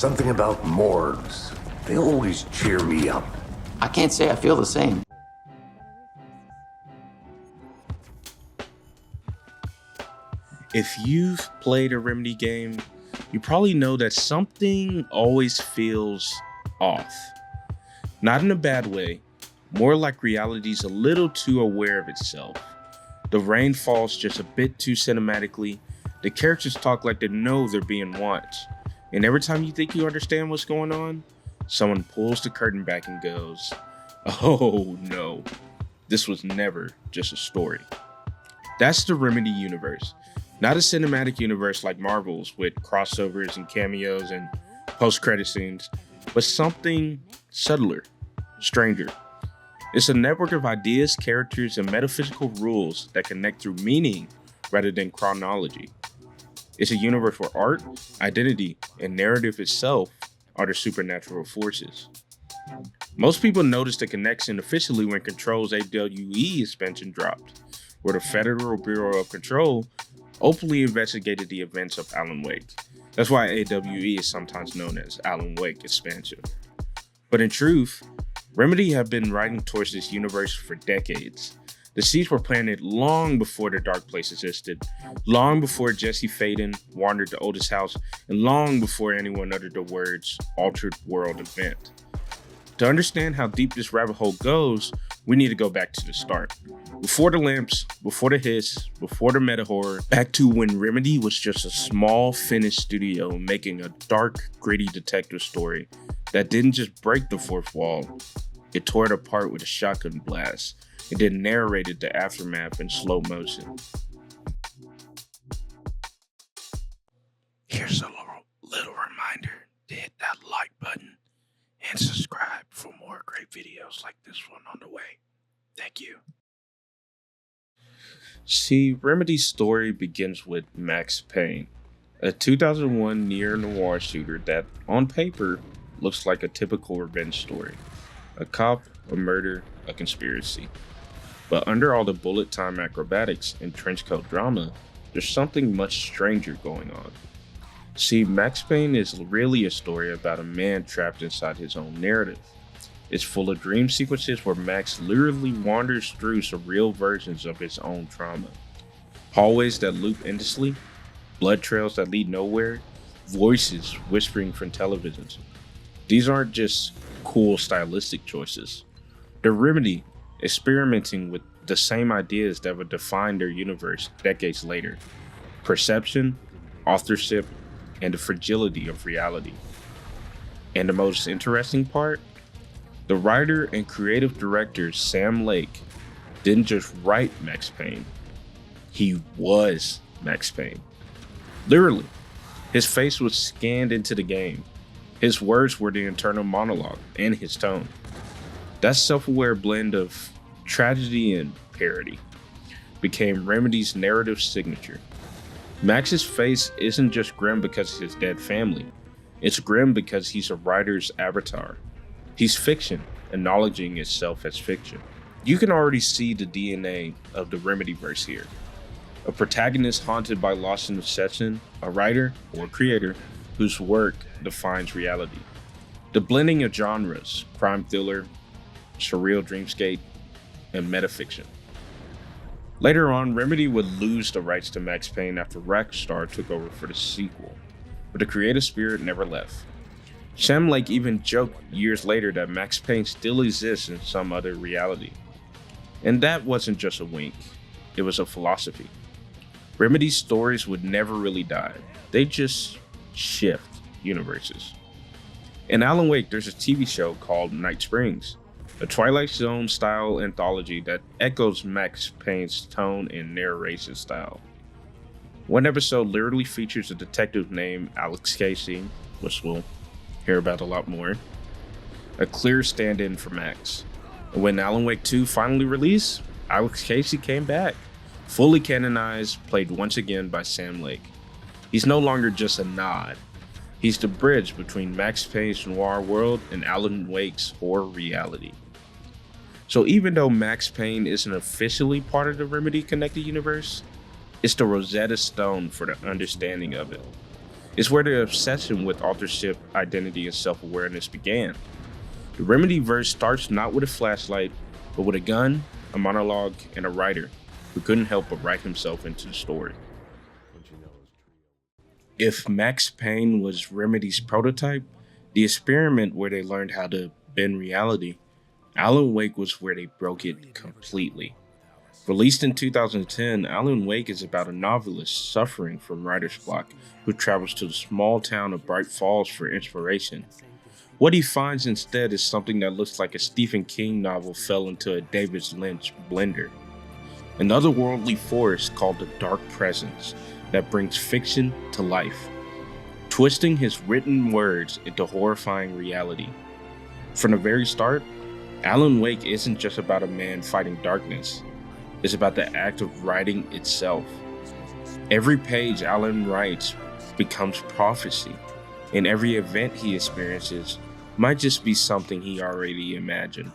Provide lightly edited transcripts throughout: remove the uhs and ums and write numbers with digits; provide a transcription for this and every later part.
Something about morgues. They always cheer me up. I can't say I feel the same. If you've played a Remedy game, you probably know that something always feels off. Not in a bad way, more like reality's a little too aware of itself. The rain falls just a bit too cinematically, the characters talk like they know they're being watched, and every time you think you understand what's going on, someone pulls the curtain back and goes, "Oh no, this was never just a story." That's the Remedy universe. Not a cinematic universe like Marvel's with crossovers and cameos and post-credit scenes, but something subtler, stranger. It's a network of ideas, characters, and metaphysical rules that connect through meaning rather than chronology. It's a universe where art, identity, and narrative itself are the supernatural forces. Most people noticed the connection officially when Control's AWE expansion dropped, where the Federal Bureau of Control openly investigated the events of Alan Wake. That's why AWE is sometimes known as Alan Wake expansion. But in truth, Remedy have been writing towards this universe for decades. The seeds were planted long before the Dark Place existed, long before Jesse Faden wandered the Otis house, and long before anyone uttered the words "altered world event." To understand how deep this rabbit hole goes, we need to go back to the start. Before the lamps, before the hiss, before the meta horror, back to when Remedy was just a small Finnish studio making a dark, gritty detective story that didn't just break the fourth wall, it tore it apart with a shotgun blast, and then narrated the aftermath in slow motion. Here's a little reminder to hit that like button and subscribe for more great videos like this one on the way. Thank you. See, Remedy's story begins with Max Payne, a 2001 neo-noir shooter that, on paper, looks like a typical revenge story. A cop, a murder, a conspiracy. But under all the bullet time acrobatics and trenchcoat drama, there's something much stranger going on. See, Max Payne is really a story about a man trapped inside his own narrative. It's full of dream sequences where Max literally wanders through surreal versions of his own trauma. Hallways that loop endlessly, blood trails that lead nowhere, voices whispering from televisions. These aren't just cool stylistic choices. They're Remedy experimenting with the same ideas that would define their universe decades later. Perception, authorship, and the fragility of reality. And the most interesting part? The writer and creative director Sam Lake didn't just write Max Payne. He was Max Payne. Literally, his face was scanned into the game. His words were the internal monologue and his tone. That self-aware blend of tragedy and parody became Remedy's narrative signature. Max's face isn't just grim because of his dead family. It's grim because he's a writer's avatar. He's fiction, acknowledging itself as fiction. You can already see the DNA of the Remedyverse here. A protagonist haunted by lost in obsession, a writer or creator whose work defines reality. The blending of genres, crime thriller, surreal dreamscape, and metafiction. Later on, Remedy would lose the rights to Max Payne after Rockstar took over for the sequel, but the creative spirit never left. Sam Lake even joked years later that Max Payne still exists in some other reality. And that wasn't just a wink, it was a philosophy. Remedy's stories would never really die, they just shift universes. In Alan Wake, there's a TV show called Night Springs, a Twilight Zone style anthology that echoes Max Payne's tone and narration style. One episode literally features a detective named Alex Casey, which we'll hear about a lot more, a clear stand-in for Max. And when Alan Wake 2 finally released, Alex Casey came back, fully canonized, played once again by Sam Lake. He's no longer just a nod. He's the bridge between Max Payne's noir world and Alan Wake's horror reality. So even though Max Payne isn't officially part of the Remedy connected universe, it's the Rosetta Stone for the understanding of it. It's where the obsession with authorship, identity, and self-awareness began. The Remedyverse starts not with a flashlight, but with a gun, a monologue, and a writer who couldn't help but write himself into the story. If Max Payne was Remedy's prototype, the experiment where they learned how to bend reality, Alan Wake was where they broke it completely. Released in 2010, Alan Wake is about a novelist suffering from writer's block who travels to the small town of Bright Falls for inspiration. What he finds instead is something that looks like a Stephen King novel fell into a David Lynch blender. An otherworldly force called the Dark Presence that brings fiction to life, twisting his written words into horrifying reality. From the very start, Alan Wake isn't just about a man fighting darkness. It's about the act of writing itself. Every page Alan writes becomes prophecy, and every event he experiences might just be something he already imagined.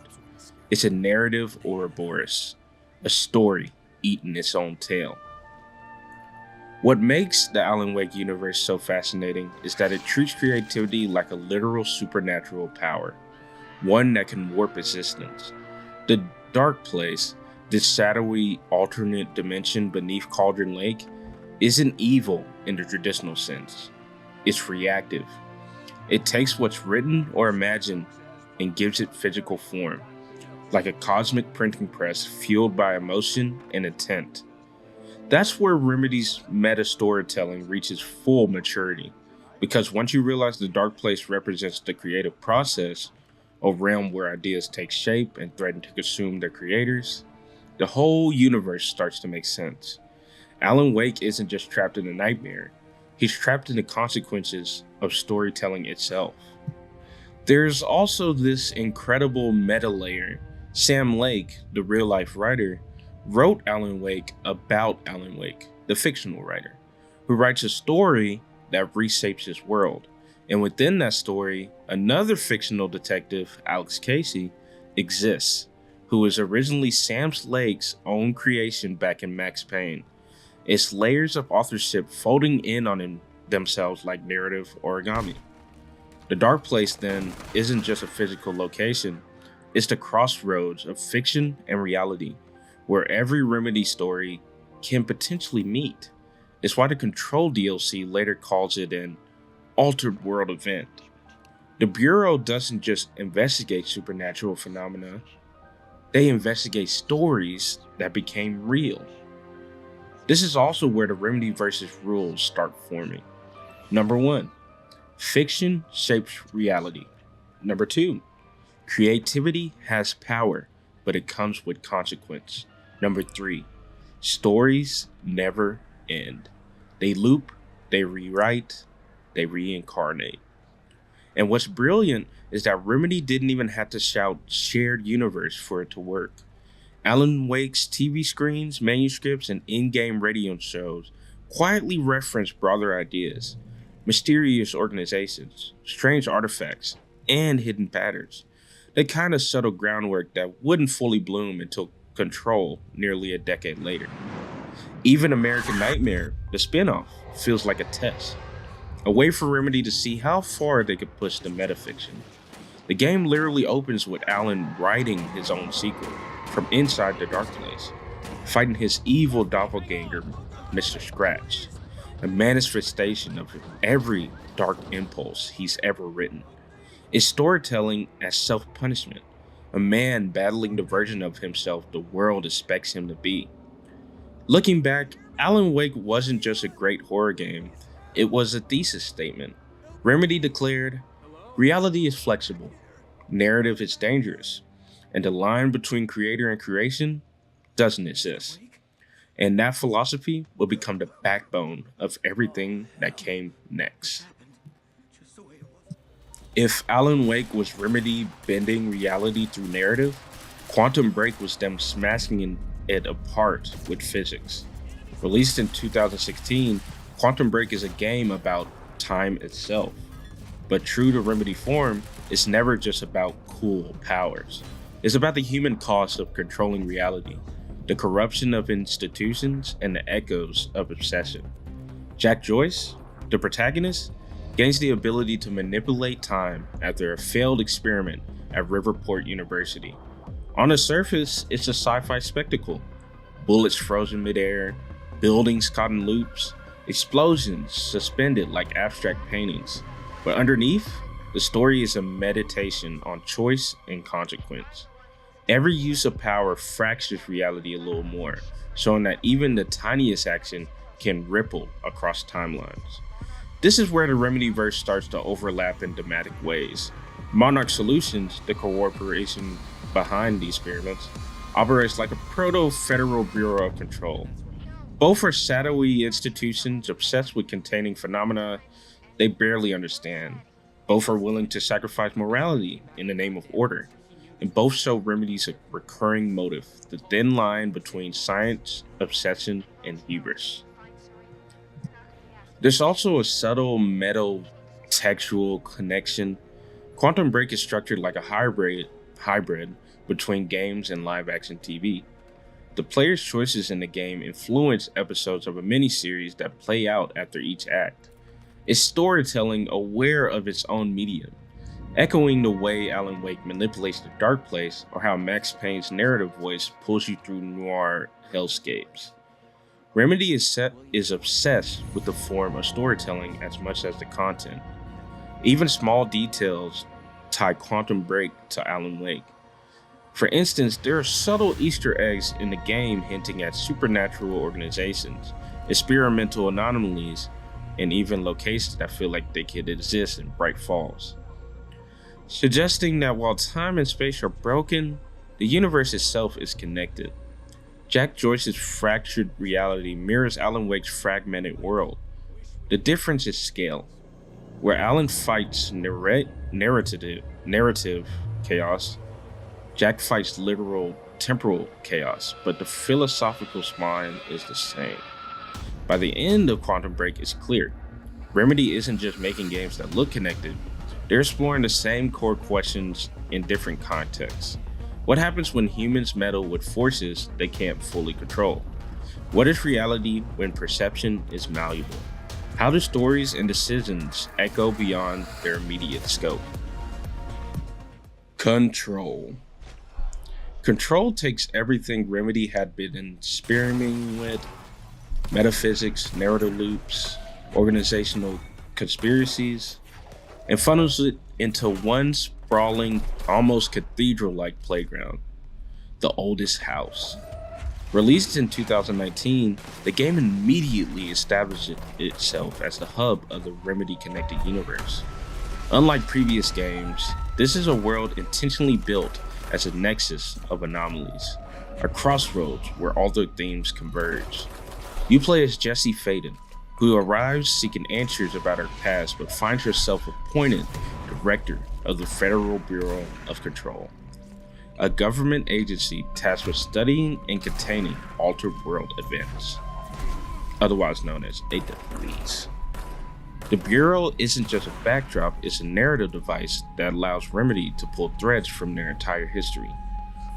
It's a narrative Ouroboros, a story eating its own tail. What makes the Alan Wake universe so fascinating is that it treats creativity like a literal supernatural power, one that can warp existence. The Dark Place, this shadowy alternate dimension beneath Cauldron Lake, isn't evil in the traditional sense. It's reactive. It takes what's written or imagined and gives it physical form, like a cosmic printing press fueled by emotion and intent. That's where Remedy's meta storytelling reaches full maturity, because once you realize the Dark Place represents the creative process, a realm where ideas take shape and threaten to consume their creators, the whole universe starts to make sense. Alan Wake isn't just trapped in a nightmare, he's trapped in the consequences of storytelling itself. There's also this incredible meta layer. Sam Lake, the real-life writer, wrote Alan Wake about Alan Wake, the fictional writer, who writes a story that reshapes his world. And within that story, another fictional detective, Alex Casey, exists, who was originally Sam Lake's own creation back in Max Payne. It's layers of authorship folding in on themselves like narrative origami. The Dark Place, then, isn't just a physical location, it's the crossroads of fiction and reality, where every Remedy story can potentially meet. It's why the Control DLC later calls it an altered world event. The Bureau doesn't just investigate supernatural phenomena, they investigate stories that became real. This is also where the Remedyverse's rules start forming. Number 1, fiction shapes reality. Number 2, creativity has power, but it comes with consequence. Number 3, stories never end. They loop, they rewrite, they reincarnate. And what's brilliant is that Remedy didn't even have to shout shared universe for it to work. Alan Wake's TV screens, manuscripts, and in-game radio shows quietly reference broader ideas, mysterious organizations, strange artifacts, and hidden patterns. The kind of subtle groundwork that wouldn't fully bloom until Control nearly a decade later. Even American Nightmare, the spin-off, feels like a test, a way for Remedy to see how far they could push the metafiction. The game literally opens with Alan writing his own sequel from inside the Dark Place, fighting his evil doppelganger, Mr. Scratch, a manifestation of every dark impulse he's ever written. It's storytelling as self-punishment, a man battling the version of himself the world expects him to be. Looking back, Alan Wake wasn't just a great horror game, it was a thesis statement. Remedy declared, reality is flexible, narrative is dangerous, and the line between creator and creation doesn't exist. And that philosophy will become the backbone of everything that came next. If Alan Wake was Remedy bending reality through narrative, Quantum Break was them smashing it apart with physics. Released in 2016, Quantum Break is a game about time itself. But true to Remedy form, it's never just about cool powers. It's about the human cost of controlling reality, the corruption of institutions, and the echoes of obsession. Jack Joyce? The protagonist gains the ability to manipulate time after a failed experiment at Riverport University. On the surface, it's a sci-fi spectacle. Bullets frozen midair, buildings caught in loops, explosions suspended like abstract paintings. But underneath, the story is a meditation on choice and consequence. Every use of power fractures reality a little more, showing that even the tiniest action can ripple across timelines. This is where the Remedyverse starts to overlap in thematic ways. Monarch Solutions, the corporation behind these experiments, operates like a proto-federal bureau of control. Both are shadowy institutions obsessed with containing phenomena they barely understand. Both are willing to sacrifice morality in the name of order, and both show Remedy's recurring motive, the thin line between science, obsession, and hubris. There's also a subtle meta-textual connection. Quantum Break is structured like a hybrid between games and live-action TV. The player's choices in the game influence episodes of a miniseries that play out after each act. It's storytelling aware of its own medium, echoing the way Alan Wake manipulates the dark place or how Max Payne's narrative voice pulls you through noir hellscapes. Remedy is obsessed with the form of storytelling as much as the content. Even small details tie Quantum Break to Alan Wake. For instance, there are subtle Easter eggs in the game hinting at supernatural organizations, experimental anomalies, and even locations that feel like they could exist in Bright Falls, suggesting that while time and space are broken, the universe itself is connected. Jack Joyce's fractured reality mirrors Alan Wake's fragmented world. The difference is scale. Where Alan fights narrative chaos, Jack fights literal temporal chaos, but the philosophical spine is the same. By the end of Quantum Break, it's clear. Remedy isn't just making games that look connected, they're exploring the same core questions in different contexts. What happens when humans meddle with forces they can't fully control? What is reality when perception is malleable? How do stories and decisions echo beyond their immediate scope? Control. Control takes everything Remedy had been experimenting with, metaphysics, narrative loops, organizational conspiracies, and funnels it into one sprawling, almost cathedral-like playground, The Oldest House. Released in 2019, the game immediately established itself as the hub of the Remedy-connected universe. Unlike previous games, this is a world intentionally built as a nexus of anomalies, a crossroads where all the themes converge. You play as Jessie Faden, who arrives seeking answers about her past but finds herself appointed director of the Federal Bureau of Control, a government agency tasked with studying and containing altered world events, otherwise known as AWEs. The Bureau isn't just a backdrop, it's a narrative device that allows Remedy to pull threads from their entire history.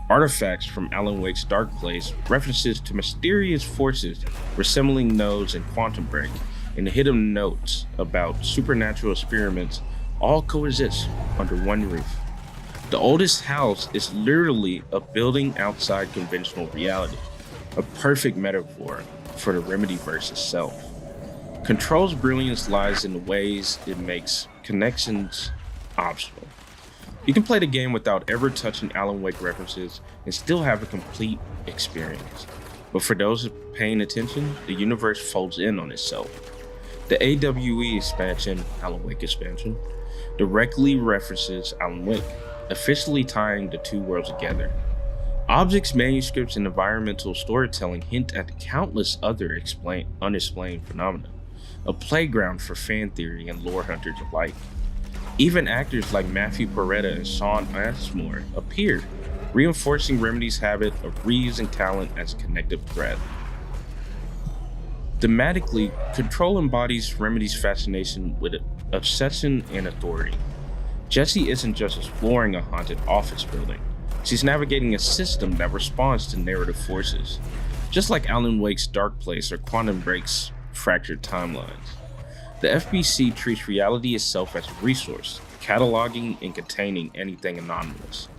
Artifacts from Alan Wake's Dark Place, references to mysterious forces resembling those in Quantum Break, and hidden notes about supernatural experiments all coexist under one roof. The Oldest House is literally a building outside conventional reality, a perfect metaphor for the Remedyverse itself. Control's brilliance lies in the ways it makes connections optional. You can play the game without ever touching Alan Wake references and still have a complete experience. But for those paying attention, the universe folds in on itself. The AWE expansion, Alan Wake expansion, directly references Alan Wake, officially tying the two worlds together. Objects, manuscripts, and environmental storytelling hint at countless other unexplained phenomena, a playground for fan theory and lore hunters alike. Even actors like Matthew Peretta and Sean Ashmore appear, reinforcing Remedy's habit of reusing talent as a connective thread. Thematically, Control embodies Remedy's fascination with obsession and authority. Jessie isn't just exploring a haunted office building, she's navigating a system that responds to narrative forces, just like Alan Wake's Dark Place or Quantum Break's fractured timelines. The FBC treats reality itself as a resource, cataloging and containing anything anomalous.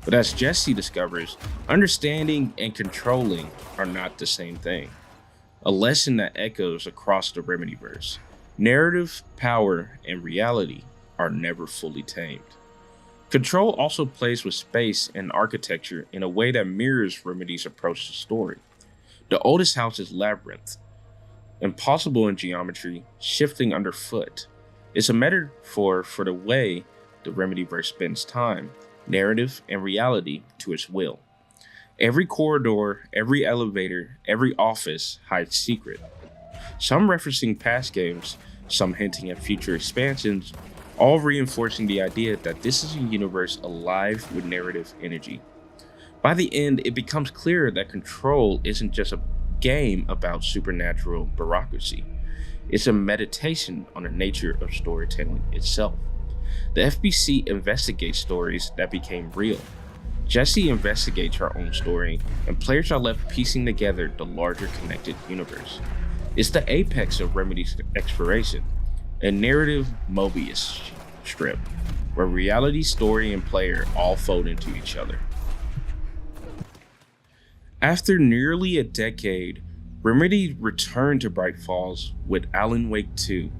But as Jesse discovers, understanding and controlling are not the same thing. A lesson that echoes across the Remedyverse. Narrative, power, and reality are never fully tamed. Control also plays with space and architecture in a way that mirrors Remedy's approach to story. The oldest house is Labyrinth, impossible in geometry, shifting underfoot. It's a metaphor for the way the Remedyverse spends time, narrative, and reality to its will. Every corridor, every elevator, every office hides secret. Some referencing past games, some hinting at future expansions, all reinforcing the idea that this is a universe alive with narrative energy. By the end, it becomes clear that Control isn't just a game about supernatural bureaucracy. It's a meditation on the nature of storytelling itself. The FBC investigates stories that became real. Jesse investigates her own story, and players are left piecing together the larger connected universe. It's the apex of Remedy's exploration, a narrative Mobius strip, where reality, story, and player all fold into each other. After nearly a decade, Remedy returned to Bright Falls with Alan Wake 2,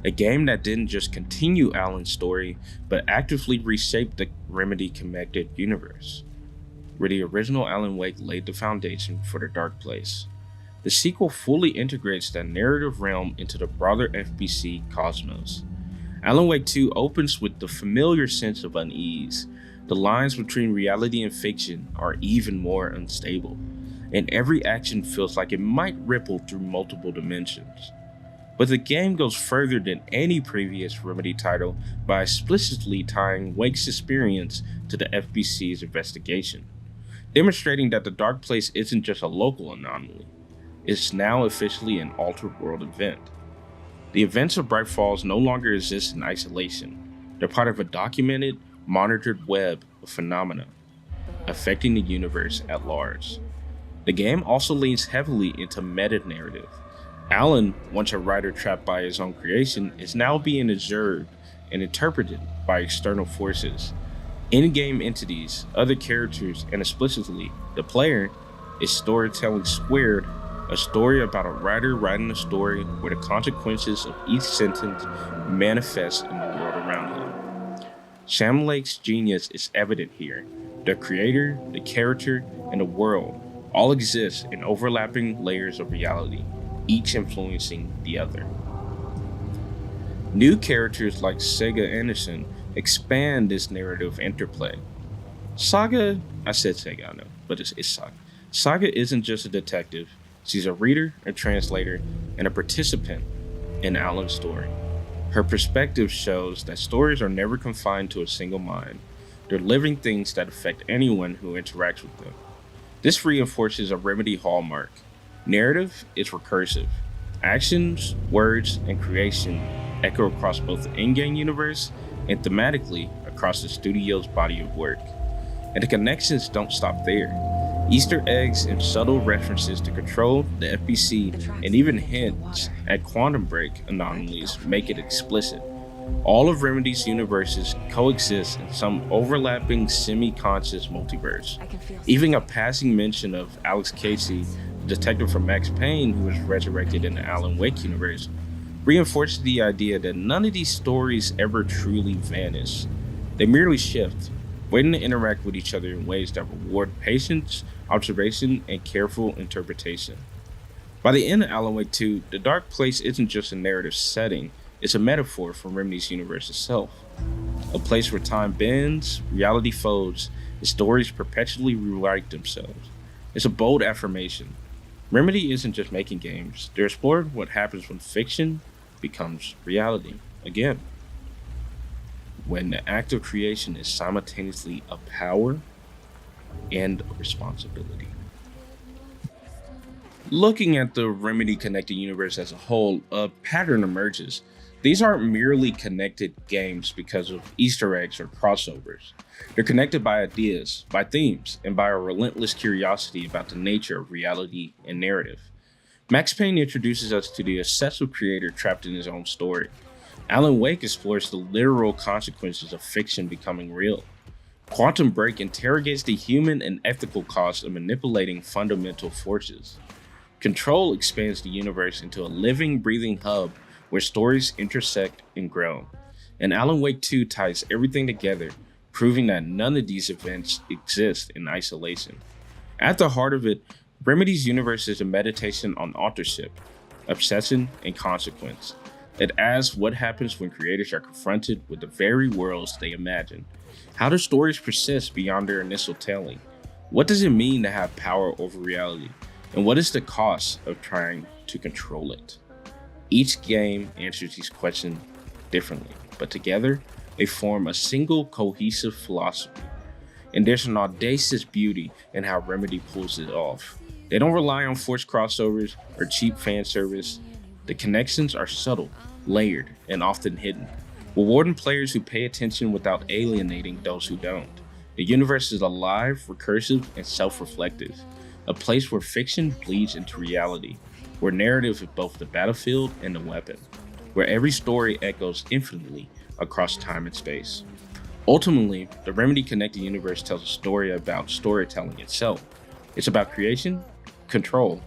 a game that didn't just continue Alan's story, but actively reshaped the Remedy connected universe, where the original Alan Wake laid the foundation for the Dark Place. The sequel fully integrates that narrative realm into the broader FBC cosmos. Alan Wake 2 opens with the familiar sense of unease. The lines between reality and fiction are even more unstable, and every action feels like it might ripple through multiple dimensions. But the game goes further than any previous Remedy title by explicitly tying Wake's experience to the FBC's investigation, demonstrating that the Dark Place isn't just a local anomaly. It's now officially an altered world event. The events of Bright Falls no longer exist in isolation. They're part of a documented, monitored web of phenomena affecting the universe at large. The game also leans heavily into meta-narrative. Alan, once a writer trapped by his own creation, is now being observed and interpreted by external forces. In-game entities, other characters, and explicitly, the player, is storytelling squared, a story about a writer writing a story where the consequences of each sentence manifest in the world around him. Sam Lake's genius is evident here. The creator, the character, and the world all exist in overlapping layers of reality, each influencing the other. New characters like Sega Anderson expand this narrative interplay. Saga, I said Sega, I know, but it's Saga. Saga isn't just a detective, she's a reader, a translator, and a participant in Alan's story. Her perspective shows that stories are never confined to a single mind. They're living things that affect anyone who interacts with them. This reinforces a Remedy hallmark. Narrative is recursive. Actions, words, and creation echo across both the in-game universe and thematically across the studio's body of work. And the connections don't stop there. Easter eggs and subtle references to Control, the FBC, and even hints at Quantum Break anomalies make it explicit. All of Remedy's universes coexist in some overlapping semi-conscious multiverse. Even a passing mention of Alex Casey, the detective from Max Payne who was resurrected in the Alan Wake universe, reinforces the idea that none of these stories ever truly vanish. They merely shift, waiting to interact with each other in ways that reward patience, observation, and careful interpretation. By the end of Alan Wake 2, the Dark Place isn't just a narrative setting, it's a metaphor for Remedy's universe itself. A place where time bends, reality folds, and stories perpetually rewrite themselves. It's a bold affirmation. Remedy isn't just making games, they're exploring what happens when fiction becomes reality again. When the act of creation is simultaneously a power and a responsibility. Looking at the Remedy connected universe as a whole, a pattern emerges. These aren't merely connected games because of Easter eggs or crossovers. They're connected by ideas, by themes, and by a relentless curiosity about the nature of reality and narrative. Max Payne introduces us to the obsessive creator trapped in his own story. Alan Wake explores the literal consequences of fiction becoming real. Quantum Break interrogates the human and ethical costs of manipulating fundamental forces. Control expands the universe into a living, breathing hub where stories intersect and grow. And Alan Wake 2 ties everything together, proving that none of these events exist in isolation. At the heart of it, Remedy's universe is a meditation on authorship, obsession, and consequence. It asks what happens when creators are confronted with the very worlds they imagine. How do stories persist beyond their initial telling? What does it mean to have power over reality? And what is the cost of trying to control it? Each game answers these questions differently, but together they form a single cohesive philosophy. And there's an audacious beauty in how Remedy pulls it off. They don't rely on forced crossovers or cheap fan service. The connections are subtle, layered, and often hidden, rewarding players who pay attention without alienating those who don't. The universe is alive, recursive, and self-reflective, a place where fiction bleeds into reality, where narrative is both the battlefield and the weapon, where every story echoes infinitely across time and space. Ultimately, the Remedy Connected Universe tells a story about storytelling itself. It's about creation, control,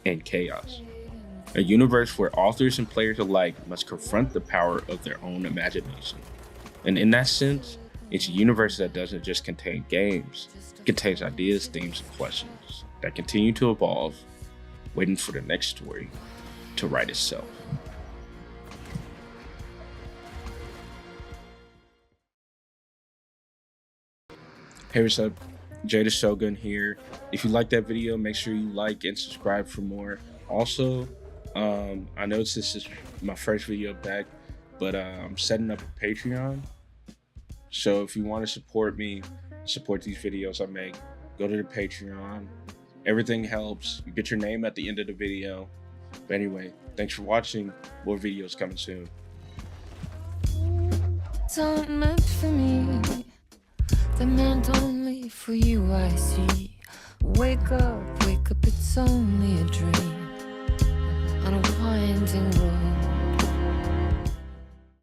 and chaos. A universe where authors and players alike must confront the power of their own imagination. And in that sense, it's a universe that doesn't just contain games, it contains ideas, themes, and questions that continue to evolve, waiting for the next story to write itself. Hey, what's up? Jada Shogun here. If you like that video, make sure you like and subscribe for more. Also, I know this is my first video back, but I'm setting up a Patreon. So if you want to support me, support these videos I make, go to the Patreon. Everything helps. You get your name at the end of the video. But anyway, thanks for watching. More videos coming soon. It's all meant for me. They're meant only for you, I see. Wake up, it's only a dream on a winding road.